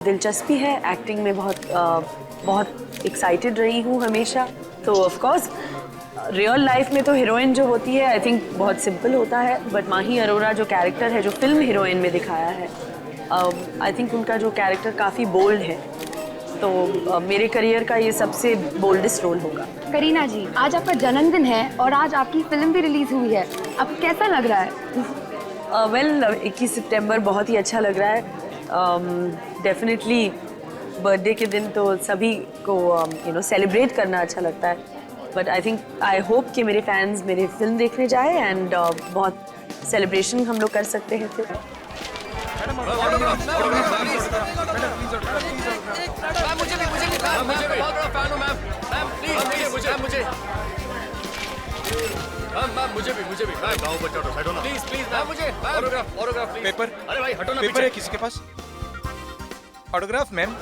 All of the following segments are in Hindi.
दिलचस्पी है एक्टिंग में, बहुत एक्साइटेड रही हूँ हमेशा। तो ऑफ कोर्स रियल लाइफ में तो हीरोइन जो होती है आई थिंक बहुत सिंपल होता है, बट माही अरोरा जो कैरेक्टर है, जो फिल्म हीरोइन में दिखाया है, आई थिंक उनका जो कैरेक्टर काफ़ी बोल्ड है। तो मेरे करियर का ये सबसे बोल्डेस्ट रोल होगा। करीना जी, आज आपका जन्मदिन है और आज आपकी फिल्म भी रिलीज हुई है, आपको कैसा लग रहा है? वेल 21 सितंबर बहुत ही अच्छा लग रहा है। डेफिनेटली बर्थडे के दिन तो सभी को सेलिब्रेट करना अच्छा लगता है, बट आई होप कि मेरे फैंस मेरे फिल्म देखने जाए एंड बहुत सेलिब्रेशन हम लोग कर सकते हैं फिर। मुझे भी मैं गाँव बच्चा तो हटो ना प्लीज मैम, मुझे ऑटोग्राफ प्लीज। पेपर अरे भाई हटो ना, पेपर है किसी के पास? Autograph ma'am.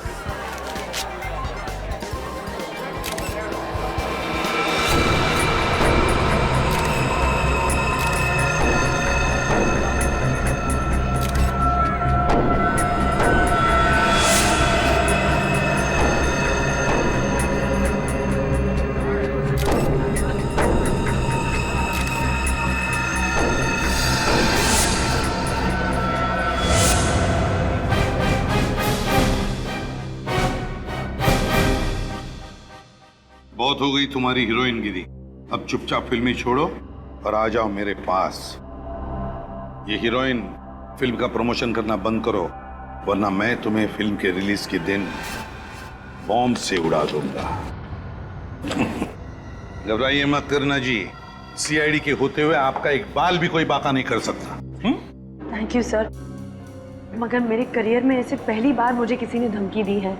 बहुत हो गई तुम्हारी हीरोइन गिरी, अब चुपचाप फिल्में छोड़ो और आ जाओ मेरे पास। ये हीरोइन फिल्म का प्रमोशन करना बंद करो, वरना मैं तुम्हें फिल्म के रिलीज के दिन बॉम्ब से उड़ा दूंगा। घबराइए मत करना जी, सीआईडी के होते हुए आपका एक बाल भी कोई बाका नहीं कर सकता। थैंक यू सर, मगर मेरे करियर में ऐसे पहली बार मुझे किसी ने धमकी दी है।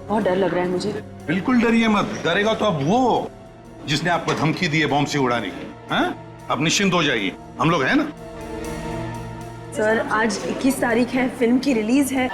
बहुत डर लग रहा है मुझे। बिल्कुल डरिए मत, डरेगा तो अब वो जिसने आपको धमकी दी है बॉम्ब से उड़ाने की। हैं? अब निश्चिंत हो जाइए, हम लोग हैं ना। सर आज 21 तारीख है, फिल्म की रिलीज है।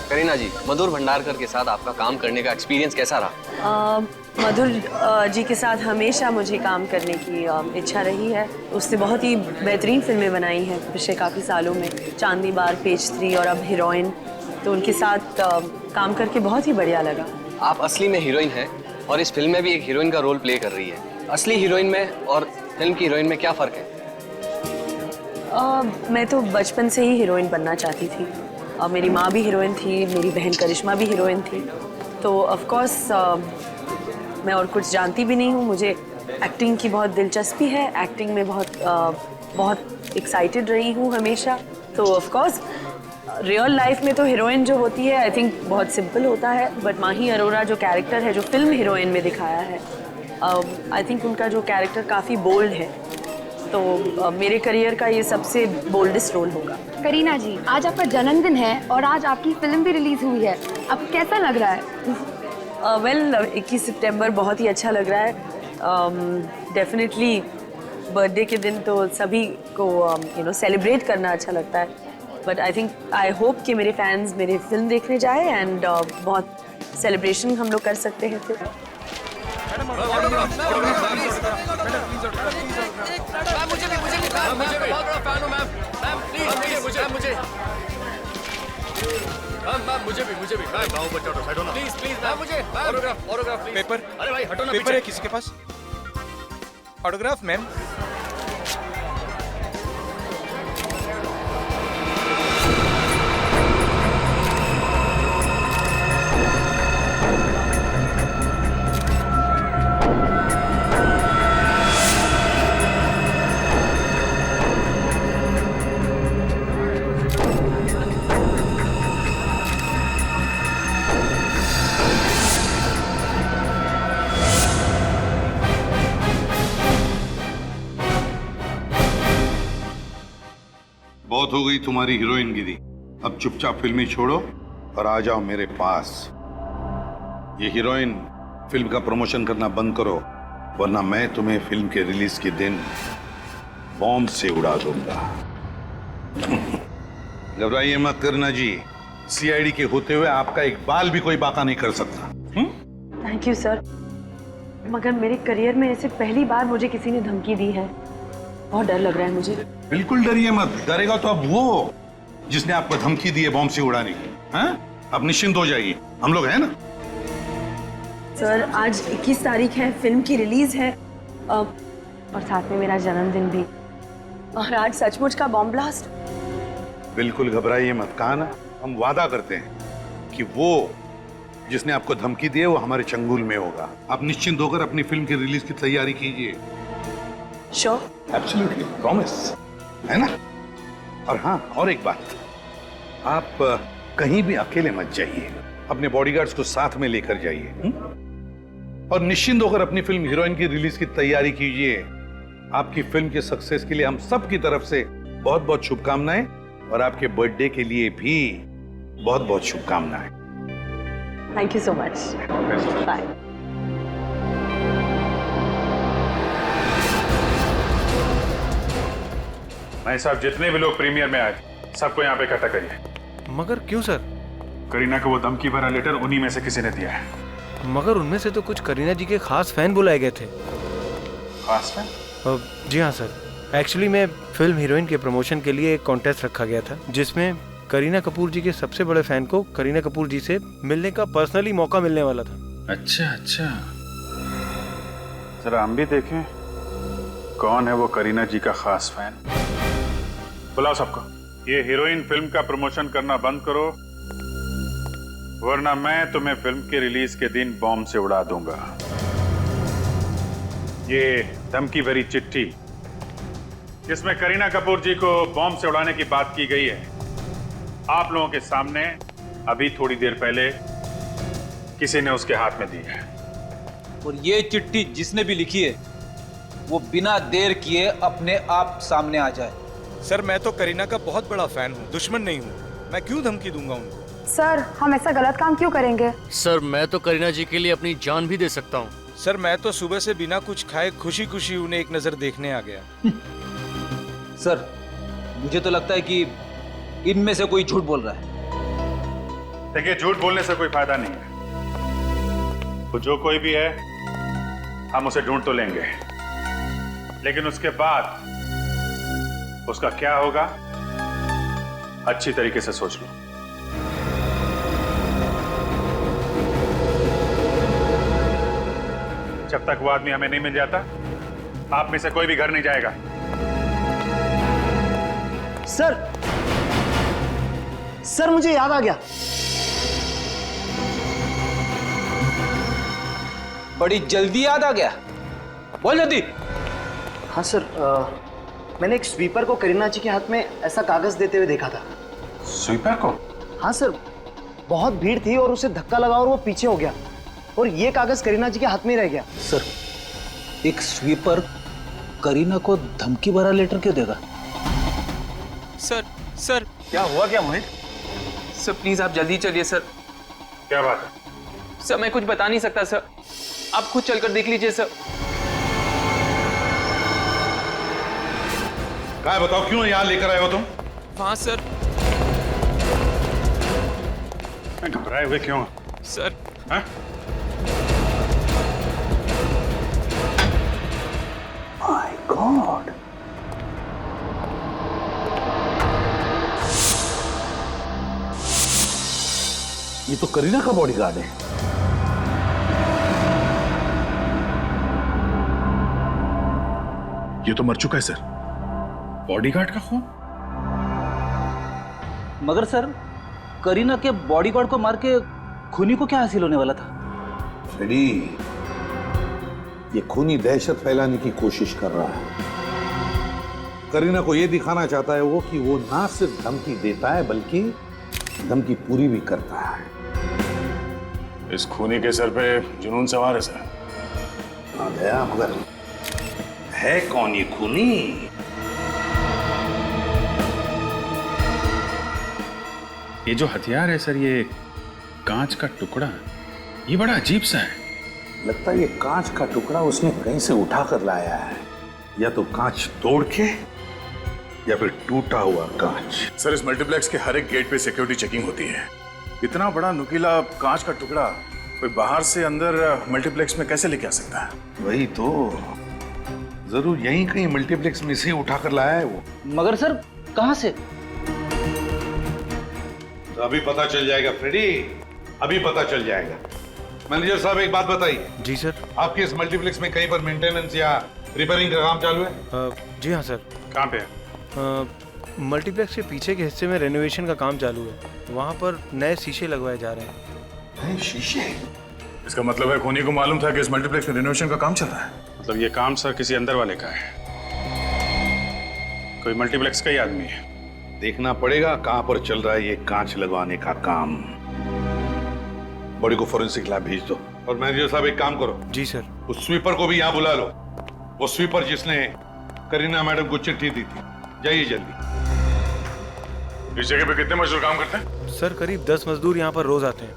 करीना जी, मधुर भंडारकर के साथ आपका काम करने का एक्सपीरियंस कैसा रहा? मधुर जी के साथ हमेशा मुझे काम करने की इच्छा रही है। उसने बहुत ही बेहतरीन फिल्में बनाई हैं पिछले काफ़ी सालों में, चांदनी बार, पेज 3 और अब हीरोइन। तो उनके साथ काम करके बहुत ही बढ़िया लगा। आप असली में हीरोइन हैं और इस फिल्म में भी एक हीरोइन का रोल प्ले कर रही है। असली हीरोइन में और फिल्म की हीरोइन में क्या फ़र्क है? मैं तो बचपन से ही हीरोइन बनना चाहती थी। मेरी माँ भी हीरोइन थी, मेरी बहन करिश्मा भी हीरोइन थी। तो ऑफ कोर्स मैं और कुछ जानती भी नहीं हूँ। मुझे एक्टिंग की बहुत दिलचस्पी है, एक्टिंग में बहुत एक्साइटेड रही हूँ हमेशा। तो ऑफ कोर्स रियल लाइफ में तो हीरोइन जो होती है आई थिंक बहुत सिंपल होता है, बट माही अरोरा जो कैरेक्टर है, जो फिल्म हीरोइन में दिखाया है, आई थिंक उनका जो कैरेक्टर काफ़ी बोल्ड है। तो मेरे करियर का ये सबसे बोल्डेस्ट रोल होगा। करीना जी, आज आपका जन्मदिन है और आज आपकी फिल्म भी रिलीज हुई है, आपको कैसा लग रहा है? वेल 21 सितंबर बहुत ही अच्छा लग रहा है। डेफिनेटली बर्थडे के दिन तो सभी को सेलिब्रेट करना अच्छा लगता है, बट आई होप कि मेरे फैंस मेरे फिल्म देखने जाए एंड बहुत सेलिब्रेशन हम लोग कर सकते हैं फिर। मुझे भी मैं गाँव बच्चा तो हटो ना प्लीज मैम, मुझे ऑटोग्राफ प्लीज। पेपर अरे भाई हटो ना पेपर है किसी के पास? Autograph ma'am. बहुत हो गई तुम्हारी हीरोइनगिरी। अब चुपचाप फिल्में छोड़ो और आ जाओ मेरे पास। ये हीरोइन फिल्म का प्रमोशन करना बंद करो, वरना मैं तुम्हें फिल्म के रिलीज के दिन बॉम्ब से उड़ा दूंगा। घबराइए मत करना जी, सीआईडी के होते हुए आपका एक बाल भी कोई बाका नहीं कर सकता। थैंक यू सर, मगर मेरे करियर में ऐसे पहली बार मुझे किसी ने धमकी दी है। बहुत डर लग रहा है मुझे। बिल्कुल डरिए मत, डरेगा तो अब वो जिसने आपको धमकी दी है बॉम्ब से उड़ाने की। हैं? अब निश्चिंत हो जाइए, हम लोग हैं ना। सर आज 21 तारीख है, फिल्म की रिलीज है और साथ में मेरा जन्मदिन भी, और आज सचमुच का बॉम्ब ब्लास्ट। बिल्कुल घबराइए मत, कहा ना, हम वादा करते हैं कि वो जिसने आपको धमकी दी है वो हमारे चंगुल में होगा। आप निश्चिंत होकर अपनी फिल्म की रिलीज की तैयारी कीजिए। श्योर? एब्सोल्युटली, प्रॉमिस, है ना। और हाँ, और एक बात, आप कहीं भी अकेले मत जाइए, अपने बॉडीगार्ड्स को साथ में लेकर जाइए। और निश्चिंत होकर अपनी फिल्म हीरोइन की रिलीज की तैयारी कीजिए। आपकी फिल्म के सक्सेस के लिए हम सब की तरफ से बहुत बहुत शुभकामनाएं, और आपके बर्थडे के लिए भी बहुत बहुत शुभकामनाएं। Thank you so much, bye. भाई साहब, जितने भी लोग प्रीमियर में आए थे सबको यहाँ पे इकट्ठा करिए। मगर क्यों सर? करीना को वो धमकी भरा लेटर उन्हीं में से किसी ने दिया है। मगर उनमें से तो कुछ करीना जी के खास फैन बुलाए गए थे। खास फैन? जी हाँ सर, एक्चुअली मैं फिल्म हीरोइन के प्रमोशन के लिए एक कॉन्टेस्ट रखा गया था, जिसमें करीना कपूर जी के सबसे बड़े फैन को करीना कपूर जी से मिलने का पर्सनली मौका मिलने वाला था। अच्छा अच्छा, जरा हम भी देखें कौन है वो करीना जी का खास फैन। बुलाओ सबको। ये हीरोइन फिल्म का प्रमोशन करना बंद करो, वरना मैं तुम्हें फिल्म के रिलीज के दिन बॉम्ब से उड़ा दूंगा। ये धमकी भरी चिट्ठी जिसमें करीना कपूर जी को बॉम्ब से उड़ाने की बात की गई है, आप लोगों के सामने अभी थोड़ी देर पहले किसी ने उसके हाथ में दी है। और ये चिट्ठी जिसने भी लिखी है वो बिना देर किए अपने आप सामने आ जाए। सर मैं तो करीना का बहुत बड़ा फैन हूँ, दुश्मन नहीं हूँ। मैं क्यों धमकी दूंगा उनको? सर हम ऐसा गलत काम क्यों करेंगे? सर मैं तो करीना जी के लिए अपनी जान भी दे सकता हूँ। सर मैं तो सुबह से बिना कुछ खाए खुशी खुशी उन्हें एक नजर देखने आ गया। सर मुझे तो लगता है कि इनमें से कोई झूठ बोल रहा है। देखिए, झूठ बोलने से कोई फायदा नहीं है। तो जो कोई भी है हम उसे ढूंढ तो लेंगे, लेकिन उसके बाद उसका क्या होगा अच्छी तरीके से सोच लो। जब तक वो आदमी हमें नहीं मिल जाता, आप में से कोई भी घर नहीं जाएगा। सर मुझे याद आ गया। बड़ी जल्दी याद आ गया, बोल जल्दी। हाँ सर, मैंने एक स्वीपर को करीना जी के हाथ में ऐसा कागज देते हुए देखा था। स्वीपर को? हाँ सर, बहुत भीड़ थी और उसे धक्का लगा और वो पीछे हो गया, और ये कागज करीना जी के हाथ में ही रह गया। सर एक स्वीपर करीना को धमकी भरा लेटर क्यों देगा? सर क्या हुआ क्या मोहित? सर प्लीज आप जल्दी चलिए सर। क्या बात है? सर मैं कुछ बता नहीं सकता सर, आप खुद चलकर देख लीजिए सर। क्या है बताओ, क्यों यहाँ लेकर आए हो तुम? वहाँ सर। घबराए हुए क्यों सर? हाँ? माय गॉड, ये तो करीना का बॉडीगार्ड है। ये तो मर चुका है सर। बॉडीगार्ड का खून? मगर सर, करीना के बॉडीगार्ड को मार के खूनी को क्या हासिल होने वाला था? फ्रेडी, ये खूनी दहशत फैलाने की कोशिश कर रहा है। करीना को ये दिखाना चाहता है वो कि वो ना सिर्फ धमकी देता है बल्कि धमकी पूरी भी करता है। इस खूनी के सर पे जुनून सवार है सर। आ गया, मगर है कौन ये खूनी? ये जो हथियार है सर, ये कांच का टुकड़ा, ये बड़ा अजीब सा है। लगता है ये कांच का टुकड़ा उसने कहीं से उठा कर लाया है, या तो कांच तोड़ के या फिर टूटा हुआ कांच। सर, इस मल्टीप्लेक्स के हर एक गेट पे सिक्योरिटी चेकिंग होती है। इतना बड़ा नुकीला कांच का टुकड़ा कोई बाहर से अंदर मल्टीप्लेक्स में कैसे लेके आ सकता है? वही तो, जरूर यहीं कहीं मल्टीप्लेक्स में से उठा कर लाया है वो। मगर सर, कहां से? तो अभी पता चल जाएगा फ्रेडी, अभी पता चल जाएगा। मैनेजर साहब, एक बात बताइए। जी सर। आपके इस मल्टीप्लेक्स में कहीं पर मेंटेनेंस या रिपेयरिंग का काम चालू है? जी हाँ सर। कहाँ पे है? मल्टीप्लेक्स के पीछे के हिस्से में रेनोवेशन का काम चालू है। वहाँ पर नए शीशे लगवाए जा रहे हैं। नए शीशे? इसका मतलब है खूनी को मालूम था कि इस मल्टीप्लेक्स में रिनोवेशन का काम चल रहा है। मतलब ये काम सर किसी अंदर वाले का है, कोई मल्टीप्लेक्स का ही आदमी है। देखना पड़ेगा कहां पर चल रहा है ये कांच लगवाने का काम। बॉडी को फोरेंसिक लैब भेज दो। और मैनेजर साहब, एक काम करो। जी सर। उस स्वीपर को भी यहाँ बुला लो, वो स्वीपर जिसने करीना मैडम को चिट्ठी दी थी। जाइए जल्दी। इस जगह पे कितने मजदूर काम करते हैं? सर, करीब 10 मजदूर यहाँ पर रोज आते हैं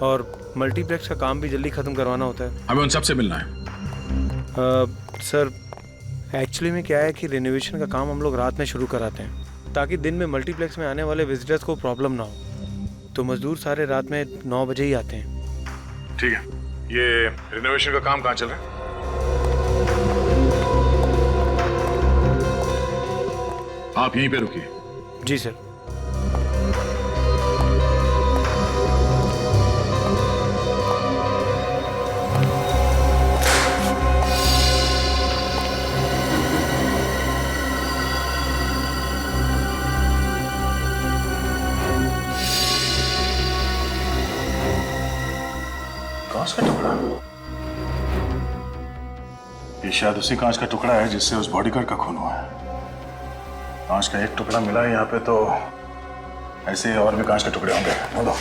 और मल्टीप्लेक्स का काम भी जल्दी खत्म करवाना होता है। हमें उन सबसे मिलना है। सर, एक्चुअली में क्या है कि रेनोवेशन का काम हम लोग रात में शुरू कराते हैं ताकि दिन में मल्टीप्लेक्स में आने वाले विजिटर्स को प्रॉब्लम ना हो। तो मजदूर सारे रात में 9 बजे ही आते हैं। ठीक है। ये रिनोवेशन का काम कहाँ चल रहा है? आप यहीं पे रुकिए। जी सर। कांच का टुकड़ा? ये शायद उसी कांच का टुकड़ा है जिससे उस बॉडीगार्ड का खून हुआ है। कांच का एक टुकड़ा मिला है यहाँ पे, तो ऐसे और भी कांच के टुकड़े होंगे। बोलो।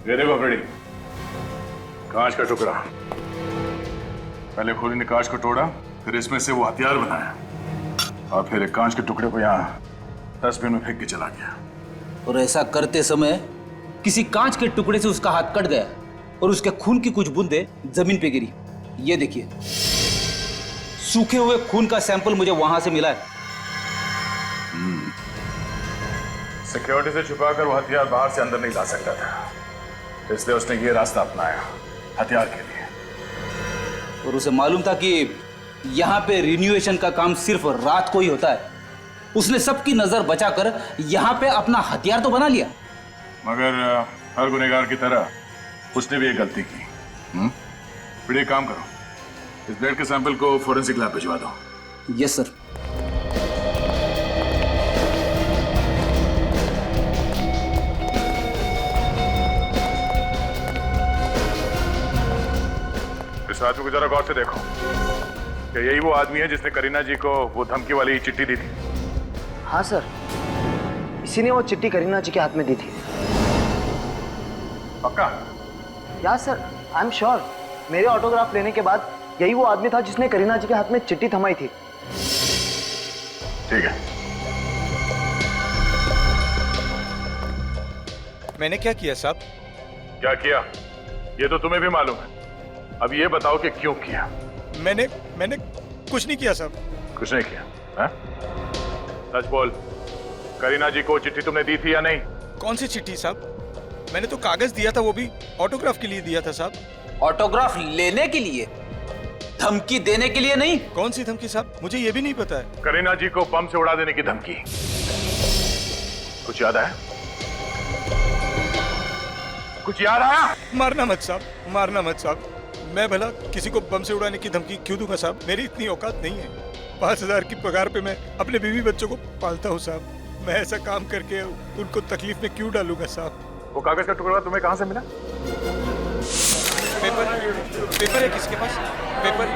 ये देखो फ्रेडी, कांच का टुकड़ा। पहले खूनी ने कांच को तोड़ा, फिर इसमें से वो हथियार बनाया और फिर एक कांच के टुकड़े को यहाँ डस्टबिन में फेंक के चला गया। और ऐसा करते समय किसी कांच के टुकड़े से उसका हाथ कट गया और उसके खून की कुछ बूंदें जमीन पे गिरी। ये देखिए, सूखे हुए खून का सैंपल मुझे वहां से मिला है। सिक्योरिटी से छुपाकर वो हथियार बाहर से अंदर नहीं ला सकता था, इसलिए उसने ये रास्ता अपनाया हथियार के लिए। और उसे मालूम था कि यहाँ पे रिन्यूएशन का काम सिर्फ रात को ही होता है। उसने सबकी नजर बचाकर यहाँ पे अपना हथियार तो बना लिया। मगर हर गुनहगार की तरह उसने भी एक गलती की। फिर एक काम करो, इस ब्लड के सैंपल को फोरेंसिक लैब भिजवा दो। Yes sir. इस आदमी को जरा गौर से देखो, क्या यही वो आदमी है जिसने करीना जी को वो धमकी वाली चिट्ठी दी थी? हाँ सर, इसी ने वो चिट्ठी करीना जी के हाथ में दी थी। पक्का? या सर, आई एम श्योर मेरे ऑटोग्राफ लेने के बाद यही वो आदमी था जिसने करीना जी के हाथ में चिट्ठी थमाई थी। ठीक है। मैंने क्या किया साहब? क्या किया ये तो तुम्हें भी मालूम है। अब ये बताओ कि क्यों किया। मैंने कुछ नहीं किया साहब। कुछ नहीं किया है? सच बोल, करीना जी को चिट्ठी तुमने दी थी या नहीं? कौन सी चिट्ठी साहब? मैंने तो कागज दिया था, वो भी ऑटोग्राफ के लिए दिया था साहब। ऑटोग्राफ लेने के लिए, धमकी देने के लिए नहीं। कौन सी धमकी साहब? मुझे ये भी नहीं पता है। करीना जी को बम से उड़ा देने की धमकी। कुछ याद आया? कुछ याद आया? मारना मत साहब, मारना मत साहब। मैं भला किसी को बम से उड़ाने की धमकी क्यों दूंगा साहब? मेरी इतनी औकात नहीं है। 5,000 की पगार पे मैं अपने बीवी बच्चों को पालता हूँ साहब। मैं ऐसा काम करके उनको तकलीफ में क्यों डालूंगा साहब? वो कागज का टुकड़ा तुम्हें कहां से मिला? पेपर है किसके पास? पेपर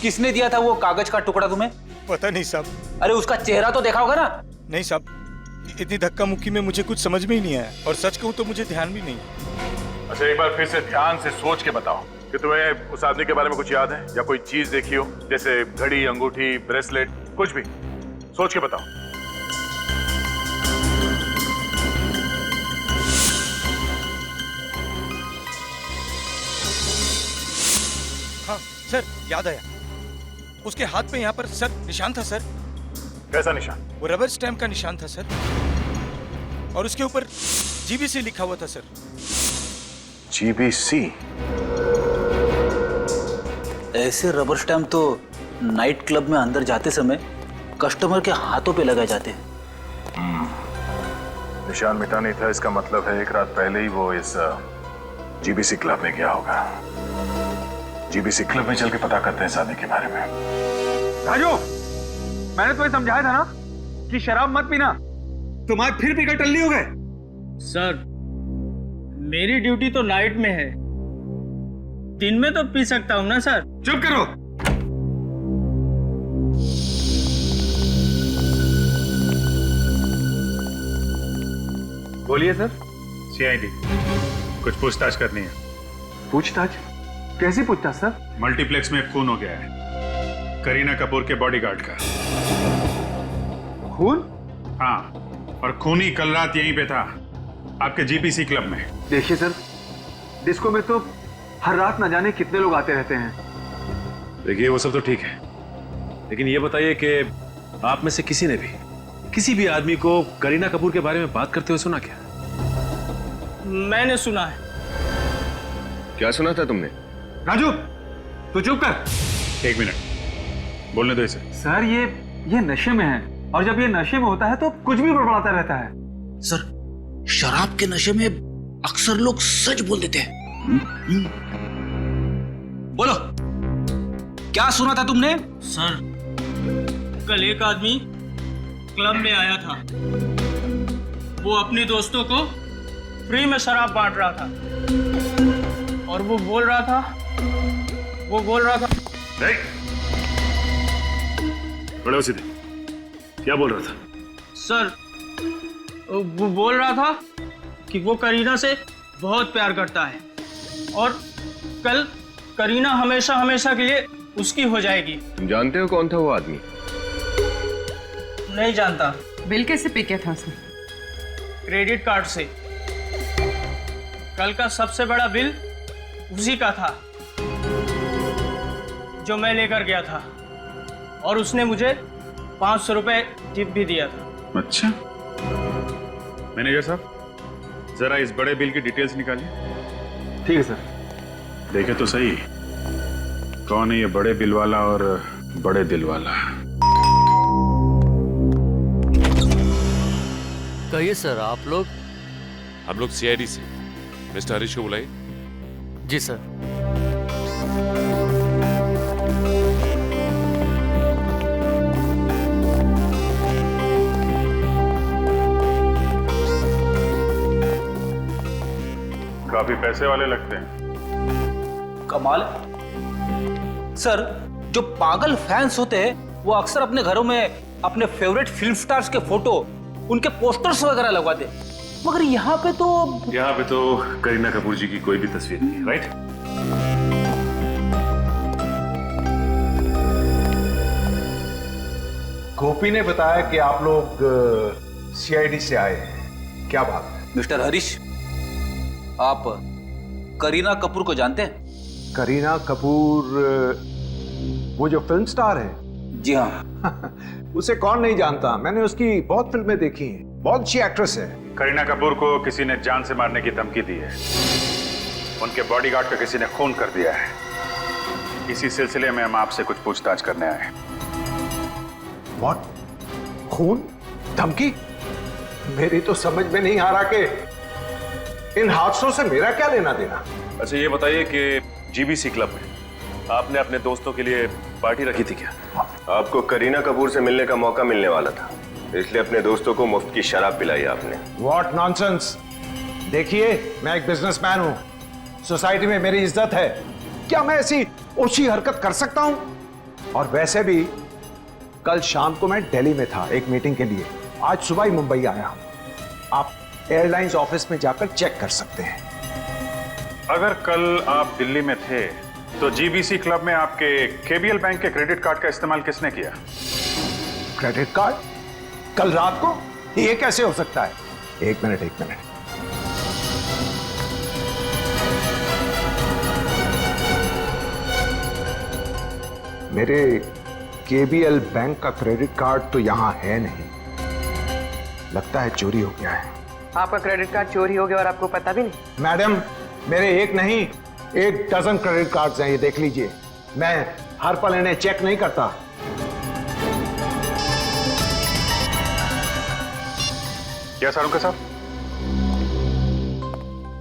किसने दिया था वो कागज का टुकड़ा तुम्हें? पता नहीं साहब। अरे उसका चेहरा तो देखा होगा ना? नहीं साहब, इतनी धक्का मुक्की में मुझे कुछ समझ में ही नहीं आया, और सच कहूँ तो मुझे ध्यान भी नहीं। अच्छा, एक बार फिर से ध्यान से सोच के बताओ कि तुम्हें उस आदमी के बारे में कुछ याद है या कोई चीज देखी हो, जैसे घड़ी, अंगूठी, ब्रेसलेट, कुछ भी। सोच के बताओ। हाँ सर, याद आया। उसके हाथ पे यहाँ पर सर निशान था सर। कैसा निशान? वो रबर स्टैम्प का निशान था सर, और उसके ऊपर जीबीसी लिखा हुआ था सर। जीबीसी? ऐसे रबर स्टैम्प तो नाइट क्लब में अंदर जाते समय कस्टमर के हाथों पे लगाए जाते हैं। निशान मिटा नहीं था, इसका मतलब है एक रात पहले ही वो इस जीबीसी क्लब में गया होगा। जीबीसी क्लब में चल के पता करते हैं इस आदमी के बारे में। राजू, मैंने तुम्हें समझाया था ना कि शराब मत पीना। तुम आज फिर पीकर टल्ली हो गए। सर, मेरी ड्यूटी तो नाइट में है, दिन में तो पी सकता हूँ ना सर। चुप करो। बोलिए सर। सीआईडी, कुछ पूछताछ करनी है। पूछताछ? कैसी पूछताछ सर? मल्टीप्लेक्स में खून हो गया है, करीना कपूर के बॉडीगार्ड का। खून? हाँ, और खूनी कल रात यहीं पे था, आपके जीपीसी क्लब में। देखिए सर, डिस्को में तो हर रात न जाने कितने लोग आते रहते हैं। देखिए वो सब तो ठीक है, लेकिन ये बताइए कि आप में से किसी ने भी किसी भी आदमी को करीना कपूर के बारे में बात करते हुए सुना क्या? मैंने सुना है। क्या सुना था तुमने? राजू, तू चुप कर। एक मिनट, बोलने दो इसे। सर, ये नशे में है, और जब ये नशे में होता है तो कुछ भी बड़बड़ाता रहता है। सर, शराब के नशे में अक्सर लोग सच बोल देते हैं। बोलो, क्या सुना था तुमने? सर, कल एक आदमी क्लब में आया था। वो अपने दोस्तों को फ्री में शराब बांट रहा था, और वो बोल रहा था बड़े सीधे, क्या बोल रहा था? सर, वो बोल रहा था कि वो करीना से बहुत प्यार करता है, और कल करीना हमेशा हमेशा के लिए उसकी हो जाएगी। तुम जानते हो कौन था वो आदमी? नहीं जानता। बिल कैसे पे किया था उसने? क्रेडिट कार्ड से। कल का सबसे बड़ा बिल उसी का था, जो मैं लेकर गया था, और उसने मुझे 500 रुपए टिप भी दिया था। अच्छा, मैनेजर साहब, जरा इस बड़े बिल की डिटेल्स निकालिए। ठीक है सर। देखे तो सही, कौन है ये बड़े बिल वाला और बड़े दिल वाला? कहिए सर, आप लोग? हम लोग सीआईडी से। मिस्टर हरीश को बुलाइए। जी सर। काफी पैसे वाले लगते हैं। कमाल। सर, जो पागल फैंस होते हैं वो अक्सर अपने घरों में अपने फेवरेट फिल्म स्टार्स के फोटो, उनके पोस्टर्स वगैरह लगवाते। मगर यहाँ पे तो करीना कपूर जी की कोई भी तस्वीर नहीं है, राइट? गोपी ने बताया कि आप लोग सीआईडी से आए हैं, क्या बात है? मिस्टर हरीश, आप करीना कपूर को जानते हैं? करीना कपूर, वो जो फिल्म स्टार है? जी हाँ। उसे कौन नहीं जानता, मैंने उसकी बहुत फिल्में देखी हैं, बहुत अच्छी एक्ट्रेस है। करीना कपूर को किसी ने जान से मारने की धमकी दी है, उनके बॉडीगार्ड का किसी ने खून कर दिया है। इसी सिलसिले में हम आपसे कुछ पूछताछ करने आए हैं। What? खून? धमकी? मेरी तो समझ में नहीं आ रहा कि इन हादसों से मेरा क्या लेना देना। अच्छा ये बताइए कि जीबीसी क्लब में आपने अपने दोस्तों के लिए पार्टी रखी थी क्या? आपको करीना कपूर से मिलने का मौका मिलने वाला था, इसलिए अपने दोस्तों को मुफ्त की शराब पिलाई आपने। What nonsense! देखिए, मैं एक बिजनेसमैन हूं, सोसाइटी में मेरी इज्जत है, क्या मैं ऐसी ओछी हरकत कर सकता हूं? और वैसे भी कल शाम को मैं दिल्ली में था एक मीटिंग के लिए, आज सुबह ही मुंबई आया हूं। आप एयरलाइंस ऑफिस में जाकर चेक कर सकते हैं। अगर कल आप दिल्ली में थे तो जीबीसी क्लब में आपके केबीएल बैंक के क्रेडिट कार्ड का इस्तेमाल किसने किया? Credit card? कल रात को? ये कैसे हो सकता है? एक मिनट। मेरे केबीएल बैंक का क्रेडिट कार्ड तो यहां है नहीं, लगता है चोरी हो गया है। आपका क्रेडिट कार्ड चोरी हो गया और आपको पता भी नहीं? मैडम, मेरे एक नहीं 1 डजन क्रेडिट कार्ड्स हैं, ये देख लीजिए। मैं हर पल इन्हें चेक नहीं करता। क्या सारूका साहब?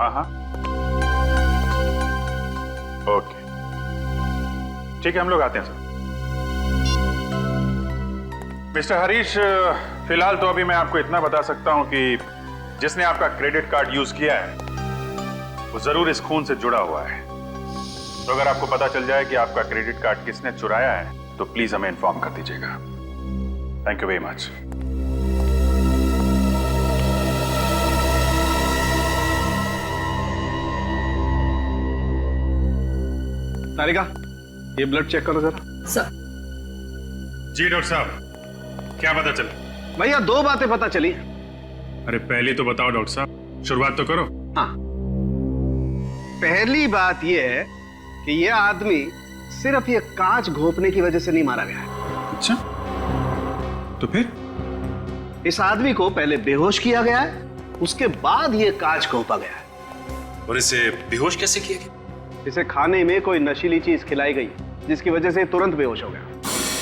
हाँ, ओके, ठीक है, हम लोग आते हैं सर। मिस्टर हरीश, फिलहाल तो अभी मैं आपको इतना बता सकता हूं कि जिसने आपका क्रेडिट कार्ड यूज किया है वो जरूर इस खून से जुड़ा हुआ है। तो अगर आपको पता चल जाए कि आपका क्रेडिट कार्ड किसने चुराया है तो प्लीज हमें इन्फॉर्म कर दीजिएगा। Thank you very much. Tarika, ये ब्लड चेक करो जरा। सर। जी डॉक्टर साहब, क्या पता चला? भैया 2 बातें पता चली। अरे पहले तो बताओ डॉक्टर साहब, शुरुआत तो करो। हाँ, पहली बात यह है कि यह आदमी सिर्फ ये कांच घोंपने की वजह से नहीं मारा गया है। अच्छा, तो फिर? इस आदमी को पहले बेहोश किया गया है, उसके बाद ये कांच घोंपा गया है। और इसे बेहोश कैसे किया गया? इसे खाने में कोई नशीली चीज खिलाई गई जिसकी वजह से तुरंत बेहोश हो गया।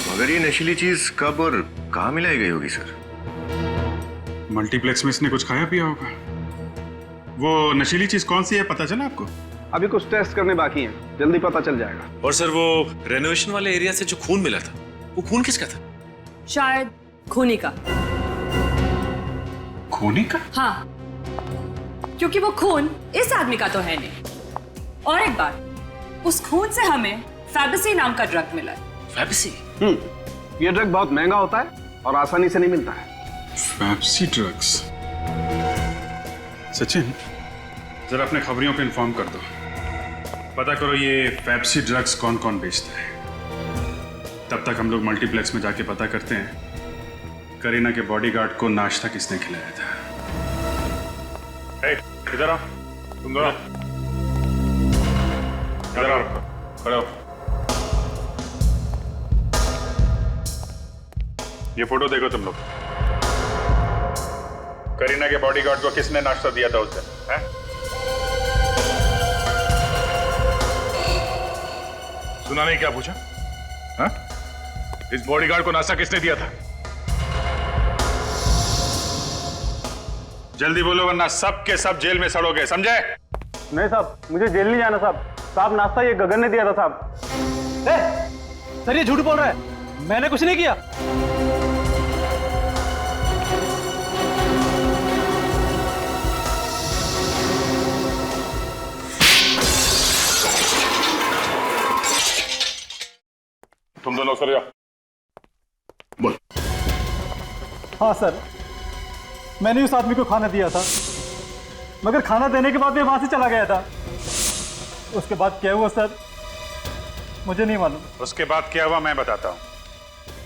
मगर ये नशीली चीज कब और कहाँ मिलाई गई होगी सर? मल्टीप्लेक्स में इसने कुछ खाया पिया होगा। वो नशीली चीज कौन सी है, पता चला आपको? अभी कुछ टेस्ट करने बाकी हैं, जल्दी पता चल जाएगा। और सर वो रेनोवेशन वाले एरिया से जो खून मिला था, वो खून किसका था? शायद खूनी का। खूनी का? हाँ, क्योंकि वो खून इस आदमी का तो है नहीं। और एक बात, उस खून से हमें फैबसी नाम का ड्रग मिला है। फैबसी? ये ड्रग बहुत महंगा होता है और आसानी से नहीं मिलता है। फैबसी ड्रग्स? सचिन, जरा अपने खबरियों को इन्फॉर्म कर दो, पता करो ये फैबसी ड्रग्स कौन कौन बेचता है। तब तक हम लोग मल्टीप्लेक्स में जाके पता करते हैं करीना के बॉडीगार्ड को नाश्ता किसने खिलाया था। इधर आओ, तुम दोनों इधर आओ, खड़े हो। ये फोटो देखो तुम लोग, करीना के बॉडीगार्ड को किसने नाश्ता दिया था उस दिन, हैं? सुना नहीं क्या पूछा? हाँ? इस बॉडीगार्ड को नाश्ता किसने दिया था? जल्दी बोलो वरना सब के सब जेल में सड़ोगे, समझे? नहीं साहब, मुझे जेल नहीं जाना साहब। साहब नाश्ता ये गगन ने दिया था साहब। सर ये झूठ बोल रहा है, मैंने कुछ नहीं किया। तुम दोनों सर जाओ। बोल। हाँ सर, मैंने उस आदमी को खाना दिया था मगर खाना देने के बाद मैं वहां से चला गया था। उसके बाद क्या हुआ सर, मुझे नहीं मालूम। उसके बाद क्या हुआ मैं बताता हूँ।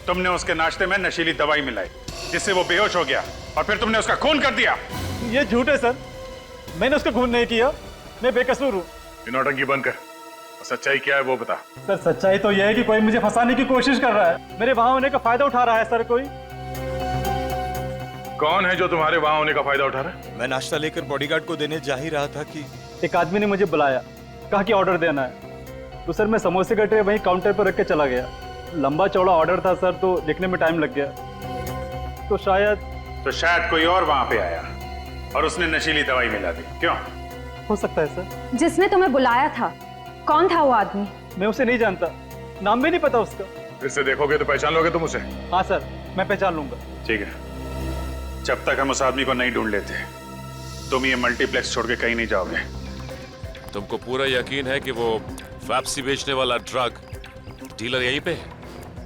तुमने उसके नाश्ते में नशीली दवाई मिलाई जिससे वो बेहोश हो गया और फिर तुमने उसका खून कर दिया। ये झूठ है सर, मैंने उसका खून नहीं किया, मैं बेकसूर हूँ। नौटंकी बंद कर, सच्चाई क्या है वो बता। सर सच्चाई तो यह है कि कोई मुझे फंसाने की कोशिश कर रहा है, मेरे वहां होने का फायदा उठा रहा है सर। कोई कौन है जो तुम्हारे वहां होने का फायदा उठा रहा है? मैं नाश्ता लेकर बॉडीगार्ड को देने जा ही रहा था कि एक आदमी ने मुझे बुलाया, कहा कि ऑर्डर देना है। तो सर मैं समोसे का ट्रे वहीं काउंटर पर रख के चला गया। लंबा चौड़ा ऑर्डर था सर, तो लिखने में टाइम लग गया। तो शायद कोई और वहां पे आया और उसने नशीली दवाई मिला दी। क्यों? हो सकता है सर। जिसने तुम्हें बुलाया था, कौन था वो आदमी? मैं उसे नहीं जानता, नाम भी नहीं पता उसका। फिर से देखोगे तो पहचान लोगे तुम उसे? हाँ सर, मैं पहचान लूंगा। ठीक है, जब तक हम उस आदमी को नहीं ढूंढ लेते तुम ये मल्टीप्लेक्स छोड़ के कहीं नहीं जाओगे। तुमको पूरा यकीन है कि वो फैप्सी बेचने वाला ड्रग डीलर यहीं पे है?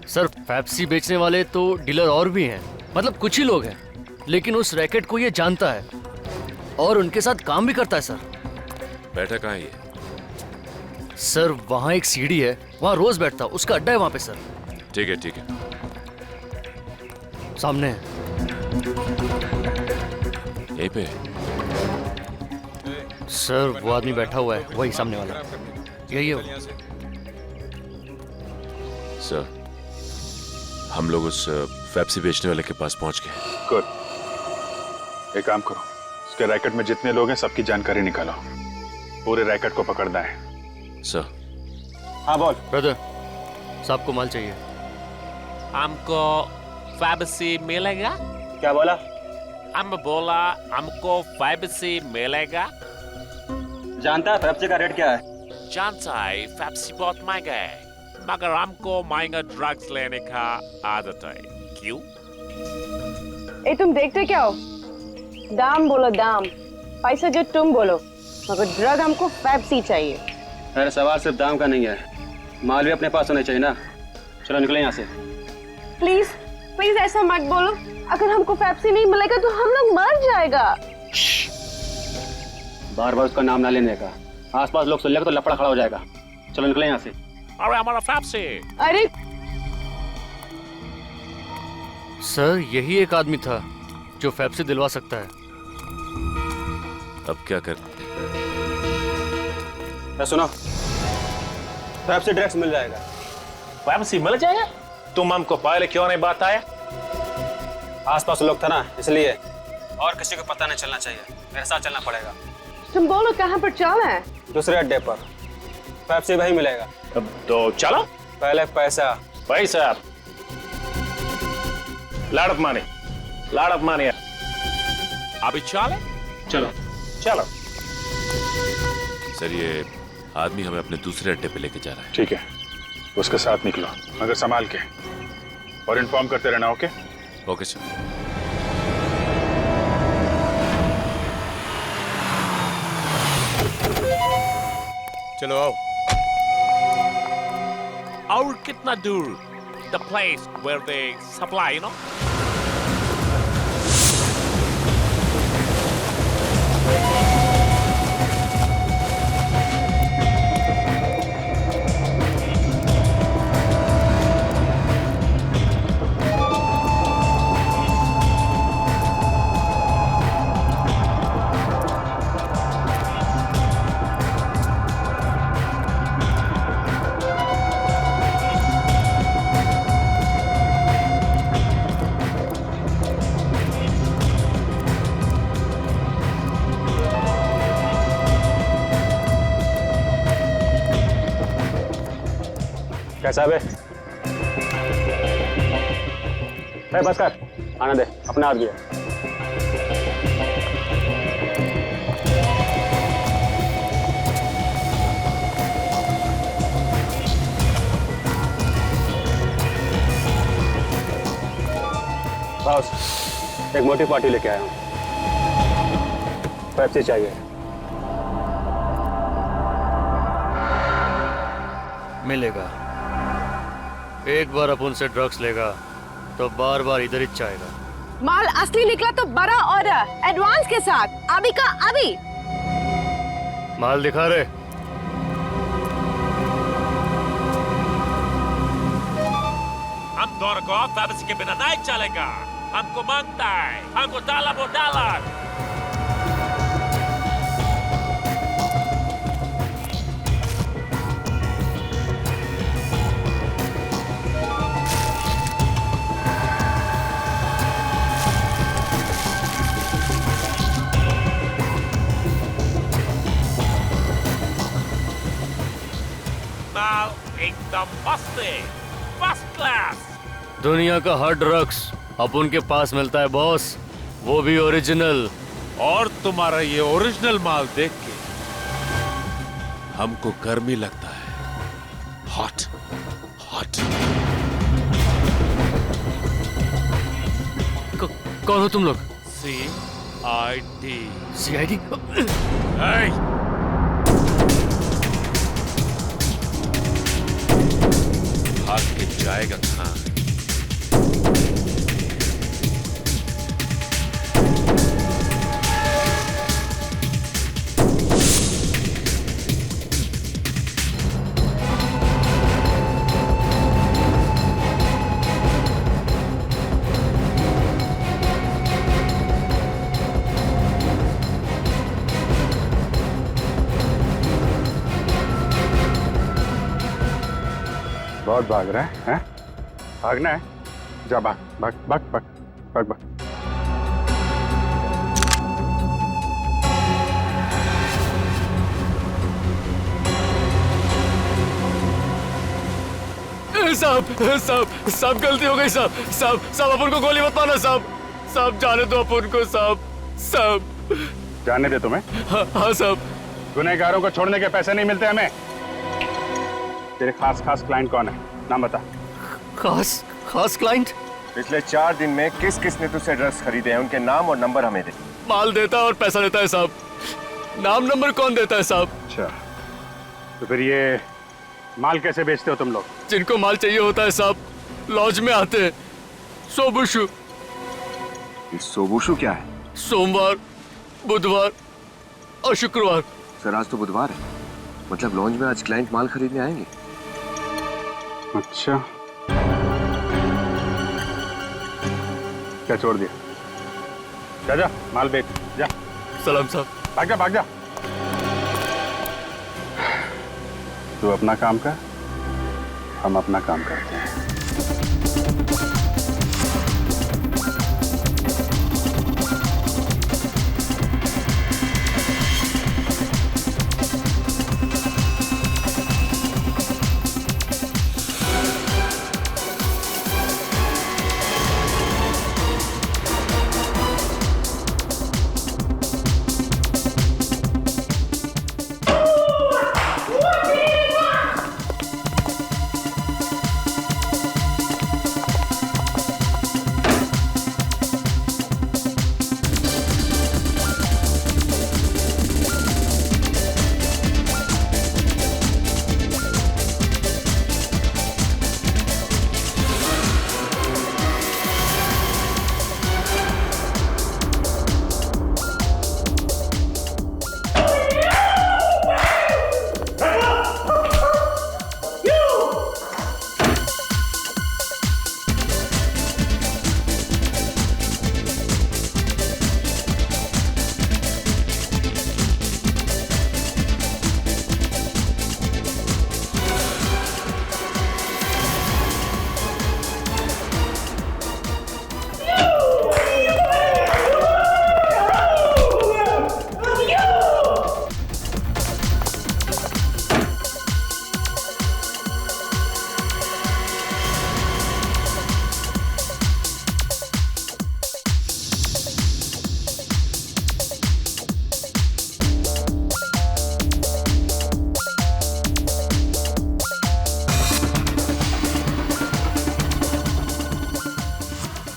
सर फैप्सी बेचने वाले तो डीलर और भी हैं, मतलब कुछ ही लोग हैं, लेकिन उस रैकेट को ये जानता है और उनके साथ काम भी करता है सर। बैठा कहाँ है ये? सर वहाँ एक सीढ़ी है, वहाँ रोज बैठता, उसका अड्डा है वहाँ पे सर। ठीक है ठीक है, सामने है। यहीं पे? सर वो आदमी बैठा हुआ है, वही सामने वाला, यही है वो। सर हम लोग उस फैप्सी बेचने वाले के पास पहुंच गए। गुड, एक काम करो, उसके रैकेट में जितने लोग हैं सबकी जानकारी निकालो, पूरे रैकेट को पकड़ना है। सर। हाँ बोल। ब्रदर साहब को माल चाहिए। हमको फैप्सी मिलेगा? क्या बोला? हम बोला हमको फैप्सी मिलेगा। जानता है फैप्सी का रेट क्या है? जानता है, फैप्सी बहुत महंगा है, मगर हमको महंगा ड्रग्स लेने का आदत है। क्यों? ए तुम देखते क्या हो? दाम बोलो दाम, पैसा जो तुम बोलो, मगर ड्रग हमको फैप्सी चाहिए। अरे सवाल सिर्फ दाम का नहीं है, माल भी अपने पास होना चाहिए ना। चलो निकले यहाँ से। प्लीज प्लीज ऐसा मत बोलो, अगर हमको फैप्सी नहीं मिलेगा तो हम लोग मर जाएगा। बार बार उसका नाम ना लेने का, आसपास लोग सुन लेगा तो लफड़ा खड़ा हो जाएगा। चलो निकले यहाँ से। अरे हमारा फैप्सी। अरे सर यही एक आदमी था जो फैप्सी दिलवा सकता है। अब क्या कर? सुनो, फैप्सी ड्रग्स मिल जाएगा। फैप्सी मिल जाएगा? तुम हमको पहले क्यों नहीं बताया? आसपास लोग था ना, इसलिए। और किसी को पता नहीं चलना चाहिए, मेरे साथ चलना पड़ेगा। तुम बोलो कहाँ पर चलना है? दूसरे अड्डे पर, फैप्सी वही मिलेगा। तो चलो। पहले पैसा। पैसा? लाड़ माने अभी चले? चलो चलो। सर ये आदमी हमें अपने दूसरे अड्डे पे लेके जा रहा है। ठीक है, उसके साथ निकलो, मगर संभाल के, और इन्फॉर्म करते रहना। ओके? Okay sir. चलो आओ। और कितना दूर? The place where they supply, you know? कैसा बे? बस कर, आने दे, अपना हाथ गया। बॉस, एक मोटी पार्टी लेके आया हूँ, पेप्सी चाहिए। मिलेगा। एक बार अपन से ड्रग्स लेगा तो बार बार इधर ही चाहेगा। माल असली निकला तो बड़ा ऑर्डर, एडवांस के साथ, अभी का अभी। माल दिखा रहे। हम दोनों को फैबसी के बिना नहीं चलेगा। हमको मांगता है, हमको $1। माल एकदम मस्त है, फर्स्ट क्लास। दुनिया का हर ड्रग्स अपन के पास मिलता है बॉस, वो भी ओरिजिनल। और तुम्हारा ये ओरिजिनल माल देख के हमको गर्मी लगता है। Hot hot. कौन हो तुम लोग? CID। CID? भाग के जाएगा कहाँ? बहुत भाग रहा है, हैं? भागना है? जा भाग भाग भाग भाग भाग भाग। साहब गलती हो गई साहब अपन को गोली मत मारना साहब जाने दो अपन को साहब। जाने दे तुम्हें? हाँ साहब। गुनहगारों को छोड़ने के पैसे नहीं मिलते हमें। तेरे खास क्लाइंट कौन है? नाम बता। खास क्लाइंट? पिछले 4 दिन में किस किस ने तुझसे ड्रग्स खरीदे हैं, उनके नाम और नंबर हमें दे। माल देता है और पैसा लेता है साहब, नाम नंबर कौन देता है साहब? अच्छा, तो फिर ये माल कैसे बेचते हो तुम लोग? जिनको माल चाहिए होता है साहब लॉज में आते हैं। सोबुशु। सोबुशु क्या है? सोमवार, बुधवार और शुक्रवार। सर आज तो बुधवार है, मतलब लॉन्ज में आज क्लाइंट माल खरीदने आएंगे। अच्छा, क्या छोड़ दिया? जा माल बेच जा। सलाम साहब। भाग जा। तू अपना काम कर, हम अपना काम करते हैं।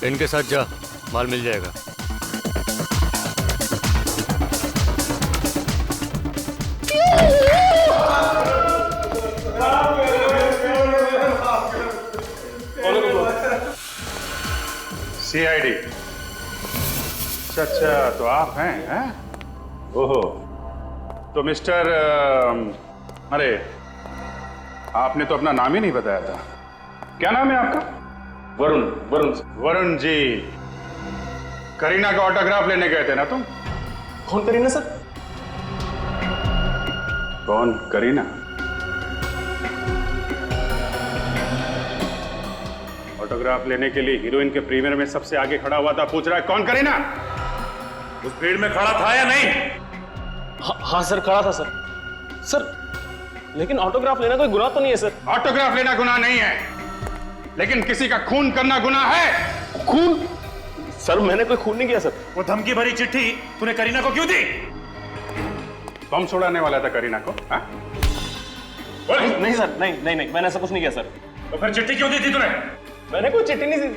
इनके साथ जा, माल मिल जाएगा। CID। अच्छा, तो आप हैं? ओहो, तो मिस्टर अरे आपने तो अपना नाम ही नहीं बताया था। क्या नाम है आपका? वरुण। वरुण वरुण जी, करीना का ऑटोग्राफ लेने गए थे ना तुम? कौन करीना सर? कौन करीना? ऑटोग्राफ लेने के लिए हीरोइन के प्रीमियर में सबसे आगे खड़ा हुआ था, पूछ रहा है कौन करीना? उस भीड़ में खड़ा था या नहीं? हाँ सर, खड़ा था सर। सर लेकिन ऑटोग्राफ लेना कोई गुनाह तो नहीं है सर। ऑटोग्राफ लेना गुनाह नहीं है, लेकिन किसी का खून करना गुनाह है। खून? सर मैंने कोई खून नहीं किया सर। वो धमकी भरी चिट्ठी तूने करीना को क्यों दी? बम छुड़ाने वाला था करीना को? नहीं सर, नहीं नहीं नहीं, मैंने ऐसा कुछ नहीं किया सर। तो फिर चिट्ठी क्यों दी थी तूने? मैंने कोई चिट्ठी नहीं दी।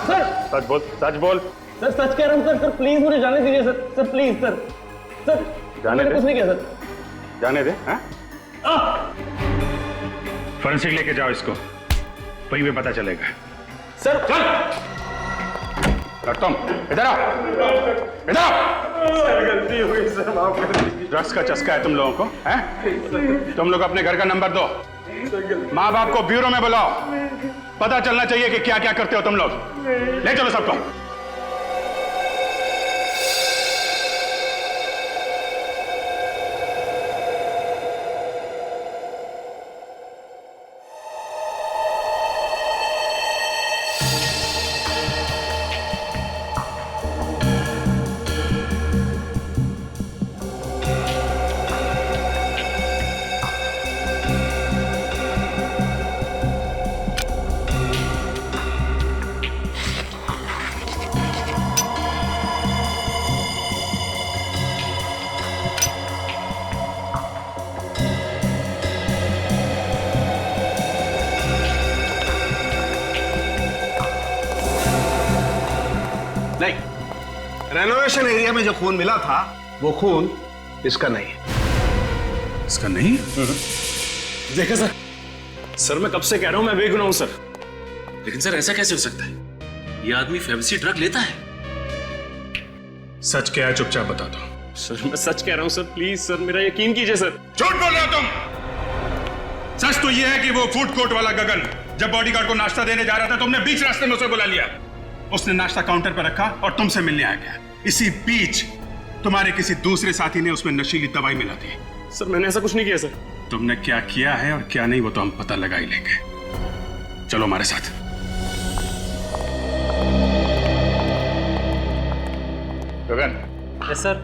सर सच बोल, सच बोल। सर सच कह रहा हूँ सर। सर प्लीज मुझे जाने दीजिए sir. Sir please sir. Sir जाने दे। कुछ नहीं किया सर। जाने दे। फोरेंसिक लेके जाओ इसको, वहीं पे पता चलेगा। सर चल तुम इधर आओ, इधर आओ। गलती हुई सर, माफ कर दीजिए। ड्रग्स का चस्का है तुम लोगों को, हैं? तुम लोग अपने घर का नंबर दो, माँ बाप को ब्यूरो में बुलाओ, पता चलना चाहिए कि क्या क्या करते हो तुम लोग। ले चलो सबको। रेनोवेशन एरिया में जो खून मिला था वो खून इसका नहीं है। इसका नहीं? देखा सर, सर मैं कब से कह रहा हूं मैं बेगुनाह हूं सर। लेकिन सर ऐसा कैसे हो सकता है? ये आदमी फेब्सी ड्रग लेता है। सच क्या है चुपचाप बता दो। सर मैं सच कह रहा हूं सर, प्लीज सर मेरा यकीन कीजिए सर। झूठ बोल रहे हो तुम। सच तो ये है कि वो फूड कोर्ट वाला गगन जब बॉडीगार्ड को नाश्ता देने जा रहा था, तुमने बीच रास्ते में उसे बुला लिया। उसने नाश्ता काउंटर पर रखा और तुमसे मिलने आ गया। इसी बीच तुम्हारे किसी दूसरे साथी ने उसमें नशीली दवाई मिला दी। सर मैंने ऐसा कुछ नहीं किया सर। तुमने क्या किया है और क्या नहीं वो तो हम पता लगा ही लेंगे। चलो हमारे साथ। गगन। Yes sir.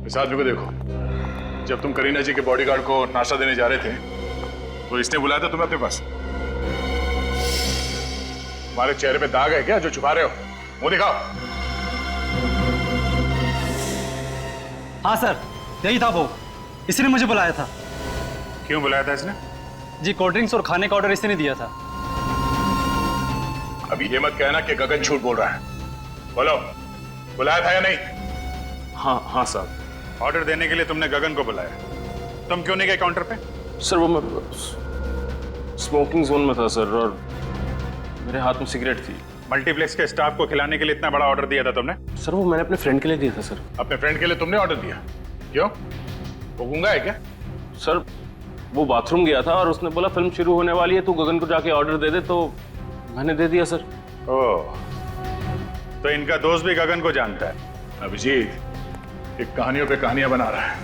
इस आदमी को देखो। जब तुम करीना जी के बॉडीगार्ड को नाश्ता देने जा रहे थे तो इसने बुलाया था तुम्हें अपने पास। तुम्हारे चेहरे पे दाग है क्या जो छुपा रहे हो? मुंह दिखाओ। हाँ सर, यही था वो। इसने मुझे बुलाया था। क्यों बुलाया था इसने? जी कोल्ड ड्रिंक्स और खाने का ऑर्डर इसने दिया था। अभी ये मत कहना कि गगन झूठ बोल रहा है। बोलो, बुलाया था या नहीं? हाँ सर। ऑर्डर देने के लिए तुमने गगन को बुलाया। तुम क्यों नहीं गए काउंटर पे? सर वो मैं स्मोकिंग जोन में था सर, और मेरे हाथ में सिगरेट थी। मल्टीप्लेक्स के स्टाफ को खिलाने के लिए इतना बड़ा ऑर्डर दिया था तुमने? सर वो मैंने अपने फ्रेंड के लिए दिया था सर। अपने फ्रेंड के लिए तुमने ऑर्डर दिया? क्यों? वो गूंगा है क्या? सर वो बाथरूम गया था और उसने बोला फिल्म शुरू होने वाली है, तू गगन को जाके ऑर्डर दे दे, तो मैंने दे दिया सर। ओह, तो इनका दोस्त भी गगन को जानता है। अभिजीत एक कहानियों पे कहानियां बना रहा है।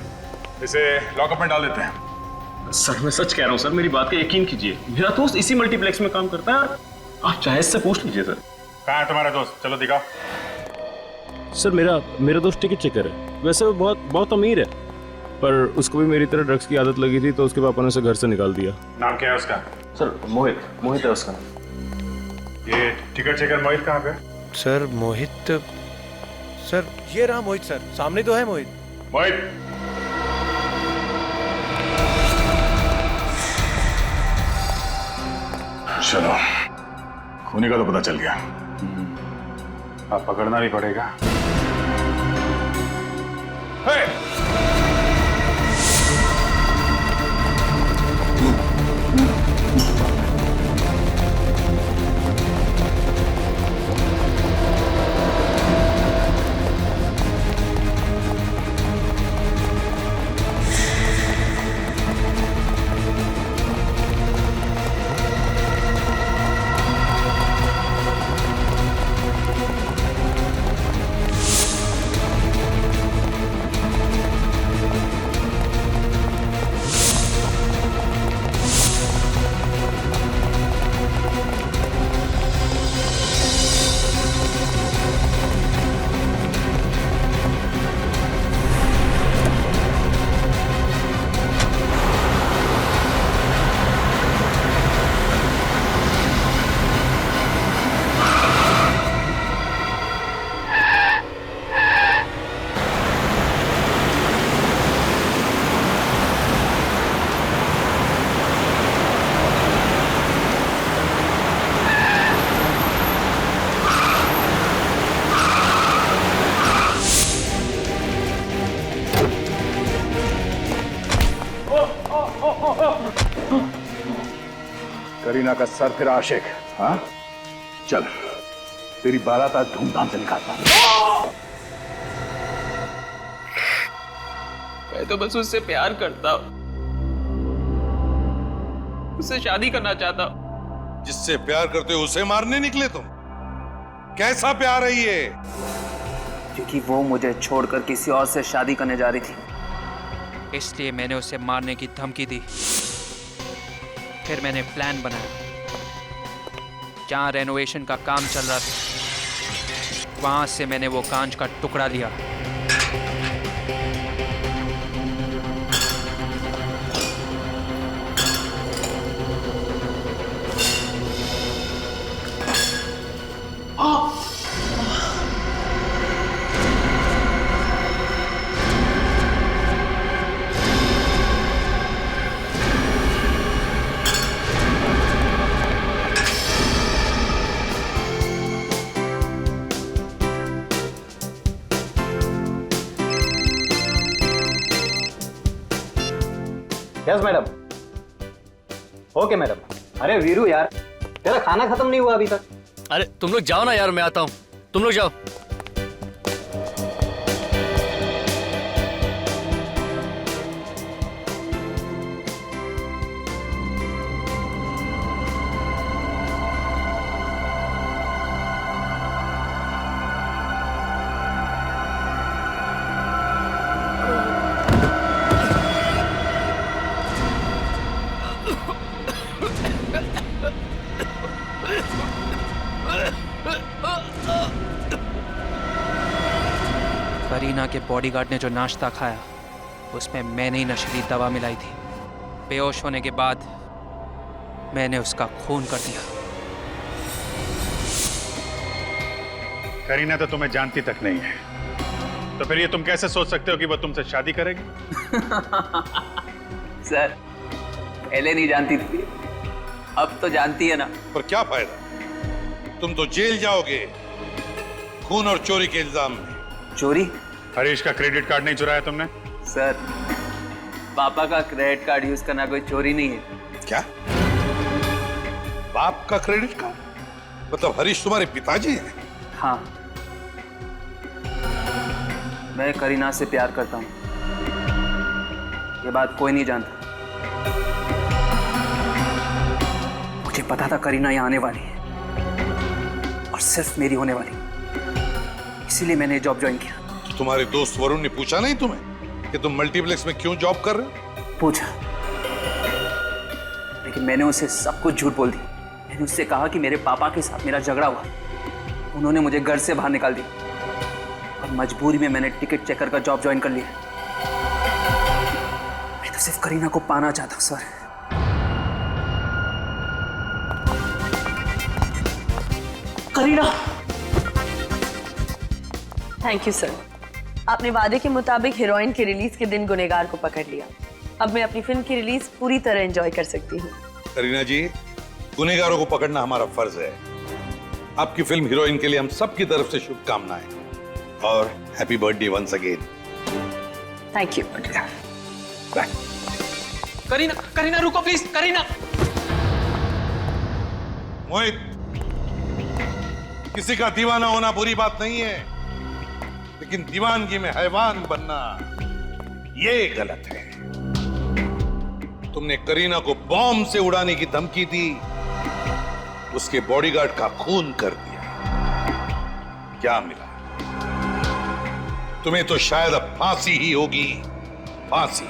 इसे लॉकअप में डाल देते हैं। सर मैं सच कह रहा हूँ सर, मेरी बात का यकीन कीजिए। मेरा दोस्त इसी मल्टीप्लेक्स में काम करता है, आप चाहे इससे पूछ लीजिए सर। कहाँ है तुम्हारा दोस्त? चलो दिखाओ। सर मेरा दोस्त टिकट चेकर है। वैसे वो बहुत अमीर है, पर उसको भी मेरी तरह ड्रग्स की आदत लगी थी, तो उसके पापा ने उसे घर से निकाल दिया। नाम क्या है उसका? सर मोहित है उसका नाम। ये टिकट चेकर मोहित कहाँ पे? सर मोहित, सर ये रहा मोहित सर, सामने तो है मोहित। मोहित चलो, खूनी का तो पता चल गया। अब पकड़ना भी पड़ेगा। करीना का सर फिर आशिक, हाँ? चल, तेरी बारात आज धूमधाम से निकालता हूं। मैं तो बस उससे प्यार करता हूँ, उससे शादी करना चाहता हूँ। जिससे प्यार करते हो उसे मारने निकले तुम? कैसा प्यार है ये? क्योंकि वो मुझे छोड़कर किसी और से शादी करने जा रही थी, इसलिए मैंने उसे मारने की धमकी दी। फिर मैंने प्लान बनाया। जहाँ रेनोवेशन का काम चल रहा था, वहां से मैंने वो कांच का टुकड़ा लिया। Yes madam. Okay madam. अरे वीरू यार, तेरा खाना खत्म नहीं हुआ अभी तक। अरे तुम लोग जाओ ना यार, मैं आता हूँ। तुम लोग जाओ। करीना के बॉडीगार्ड ने जो नाश्ता खाया, उसमें मैंने ही नशीली दवा मिलाई थी। बेहोश होने के बाद मैंने उसका खून कर दिया। करीना तो तुम्हें जानती तक नहीं है, तो फिर ये तुम कैसे सोच सकते हो कि वो तुमसे शादी करेगी? सर, पहले नहीं जानती थी, अब तो जानती है ना। पर क्या फायदा, तुम तो जेल जाओगे खून और चोरी के इल्जाम में। चोरी? हरीश का क्रेडिट कार्ड नहीं चुराया तुमने? सर, पापा का क्रेडिट कार्ड यूज करना कोई चोरी नहीं है। क्या? बाप का क्रेडिट कार्ड? मतलब हरीश तुम्हारे पिताजी हैं? हाँ, मैं करीना से प्यार करता हूँ, ये बात कोई नहीं जानता। मुझे पता था करीना यहाँ आने वाली है और सिर्फ मेरी होने वाली, इसीलिए मैंने जॉब ज्वाइन किया। तो तुम्हारे दोस्त वरुण ने पूछा नहीं तुम्हें कि तुम मल्टीप्लेक्स में क्यों जॉब कर रहे हो? पूछा, लेकिन मैंने उसे सब कुछ झूठ बोल दी। मैंने उससे कहा कि मेरे पापा के साथ मेरा झगड़ा हुआ, उन्होंने मुझे घर से बाहर निकाल दिया और मजबूरी में मैंने टिकट चेकर का जॉब ज्वाइन कर लिया। मैं तो सिर्फ करीना को पाना चाहता हूँ sir. Kareena. Thank you sir, आपने वादे के मुताबिक हीरोइन के रिलीज के दिन गुनहगार को पकड़ लिया। अब मैं अपनी फिल्म की रिलीज पूरी तरह एंजॉय कर सकती हूँ। करीना जी, गुनहगारों को पकड़ना हमारा फर्ज है। आपकी फिल्म हीरोइन के लिए हम सबकी तरफ से शुभकामनाएं और happy birthday once again. Thank you. Bye. Karina, Karina रुको प्लीज। करीना। मोहित, किसी का दीवाना होना बुरी बात नहीं है, लेकिन दीवानगी में हैवान बनना ये गलत है। तुमने करीना को बॉम्ब से उड़ाने की धमकी दी, उसके बॉडीगार्ड का खून कर दिया। क्या मिला? तुम्हें तो शायद अब फांसी ही होगी। फांसी।